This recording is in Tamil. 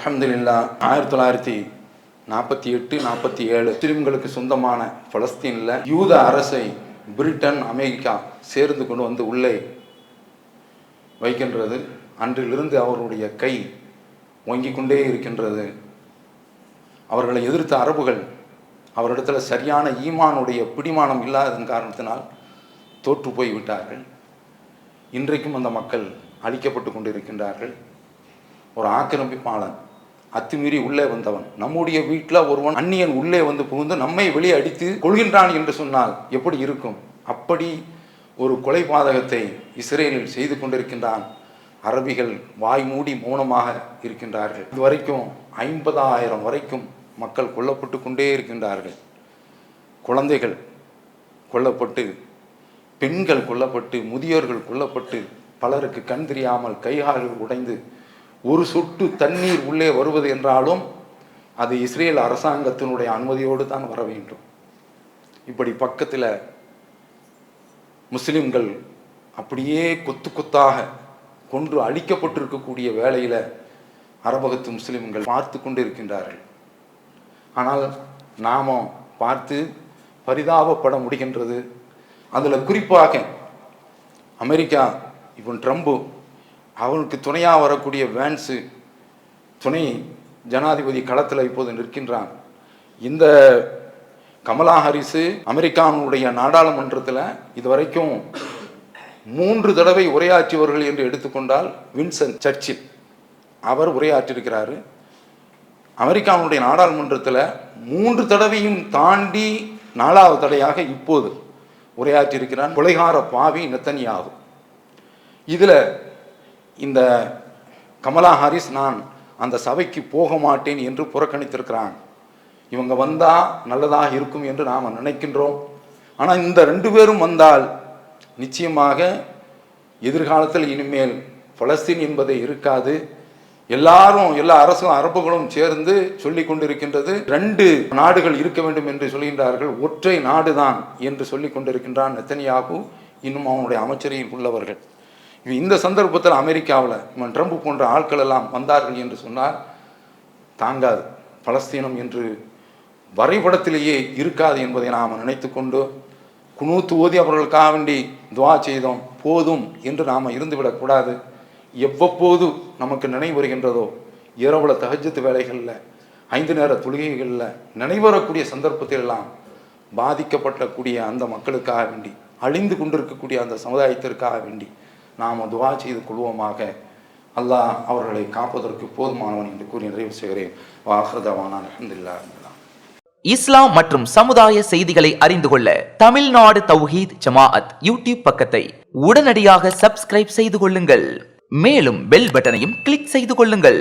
அல்ஹம்துலில்லாஹ் 1948-47 முஸ்லிம்களுக்கு சொந்தமான பலஸ்தீனில் யூத அரசை பிரிட்டன், அமெரிக்கா சேர்ந்து கொண்டு வந்து உள்ளே வைக்கின்றது. அன்றிலிருந்து அவருடைய கை ஓங்கிக் கொண்டே இருக்கின்றது. அவர்களை எதிர்த்த அரபுகள் அவரிடத்தில் சரியான ஈமானுடைய பிடிமானம் இல்லாததன் காரணத்தினால் தோற்று போய் விட்டார்கள். இன்றைக்கும் அந்த மக்கள் அழிக்கப்பட்டு கொண்டிருக்கின்றார்கள். ஒரு ஆக்கிரமிப்பாளன் அத்துமீறி உள்ளே வந்தவன், நம்முடைய வீட்டில் ஒருவன் அந்நியன் உள்ளே வந்து புகுந்து நம்மை வெளியே அடித்து கொள்கின்றான் என்று சொன்னால் எப்படி இருக்கும்? அப்படி ஒரு கொலை பாதகத்தை இஸ்ரேலில் செய்து கொண்டிருக்கின்றான். அரபிகள் வாய் மூடி மௌனமாக இருக்கின்றார்கள். இதுவரைக்கும் 50,000 வரைக்கும் மக்கள் கொல்லப்பட்டு கொண்டே இருக்கின்றார்கள். குழந்தைகள் கொல்லப்பட்டு, பெண்கள் கொல்லப்பட்டு, முதியோர்கள் கொல்லப்பட்டு, பலருக்கு கண் தெரியாமல் கைகால்கள் உடைந்து ஒரு சொட்டு தண்ணீர் உள்ளே வருவது என்றாலும் அது இஸ்ரேல் அரசாங்கத்தினுடைய அனுமதியோடு தான் வர வேண்டும். இப்படி பக்கத்தில் முஸ்லிம்கள் அப்படியே கொத்து கொத்தாக கொன்று அழிக்கப்பட்டிருக்கக்கூடிய வேளையில் அரபகத்து முஸ்லிம்கள் பார்த்து கொண்டு இருக்கின்றார்கள். ஆனால் நாம் பார்த்து பரிதாபப்பட முடிகின்றது. அதில் குறிப்பாக அமெரிக்கா, இப்போ ட்ரம்ப்பு, அவனுக்கு துணையாக வரக்கூடிய வேன்ஸு, துணை ஜனாதிபதி களத்தில் இப்போது நிற்கின்றான். இந்த கமலா ஹாரிஸு அமெரிக்காவுடைய நாடாளுமன்றத்தில் இதுவரைக்கும் 3 தடவை உரையாற்றியவர்கள் என்று எடுத்துக்கொண்டால் வின்சன் சர்ச்சில் அவர் உரையாற்றியிருக்கிறாரு. அமெரிக்காவுடைய நாடாளுமன்றத்தில் 3 தடவையும் தாண்டி 4வது தடையாக இப்போது உரையாற்றியிருக்கிறான் கொலைகார பாவி நெத்தன்யாகு. இதில் இந்த கமலா ஹாரிஸ் நான் அந்த சபைக்கு போக மாட்டேன் என்று புறக்கணித்திருக்கிறான். இவங்க வந்தால் நல்லதாக இருக்கும் என்று நாம் நினைக்கின்றோம். ஆனால் இந்த 2 பேரும் வந்தால் நிச்சயமாக எதிர்காலத்தில் இனிமேல் பலஸ்தீன் என்பதே இருக்காது. எல்லா அரபுகளும் சேர்ந்து சொல்லி கொண்டிருக்கின்றது 2 நாடுகள் இருக்க வேண்டும் என்று சொல்கின்றார்கள். ஒற்றை நாடு தான் என்று சொல்லி கொண்டிருக்கின்றான் நெத்தன்யாகு, இன்னும் அவனுடைய அமைச்சரையில் உள்ளவர்கள். இந்த சந்தர்ப்பத்தில் அமெரிக்காவில் இவன் ட்ரம்ப் போன்ற ஆட்கள் எல்லாம் வந்தார்கள் என்று சொன்னால் தாங்காது. பலஸ்தீனம் என்று வரைபடத்திலேயே இருக்காது என்பதை நாம் நினைத்து கொண்டு குனூத்து ஓதி அவர்களுக்காக வேண்டி துவா செய்தோம் போதும் என்று நாம் இருந்துவிடக்கூடாது. எவ்வப்போது நமக்கு நினைவு வருகின்றதோ, இரவுல தஹஜ்ஜத் வேலைகளில், 5 நேர தொழுகைகளில் நினைவரக்கூடிய சந்தர்ப்பத்திலெல்லாம் பாதிக்கப்படக்கூடிய அந்த மக்களுக்காக வேண்டி, அழிந்து கொண்டிருக்கக்கூடிய அந்த சமுதாயத்திற்காக வேண்டி நாம் துவா செய்து கொள்வோமாக. அல்லாஹ் அவர்களை காப்பதற்கு போதுமானவன் என்று கூறி நிறைவு செய்கிறேன். வாஹ்ரதவானா அல்ஹம்துலில்லாஹ். இஸ்லாம் மற்றும் சமுதாய செய்திகளை அறிந்து கொள்ள தமிழ்நாடு தௌஹீத் ஜமாஅத் யூடியூப் பக்கத்தை உடனடியாக சப்ஸ்கிரைப் செய்து கொள்ளுங்கள். மேலும் பெல் பட்டனையும் கிளிக் செய்து கொள்ளுங்கள்.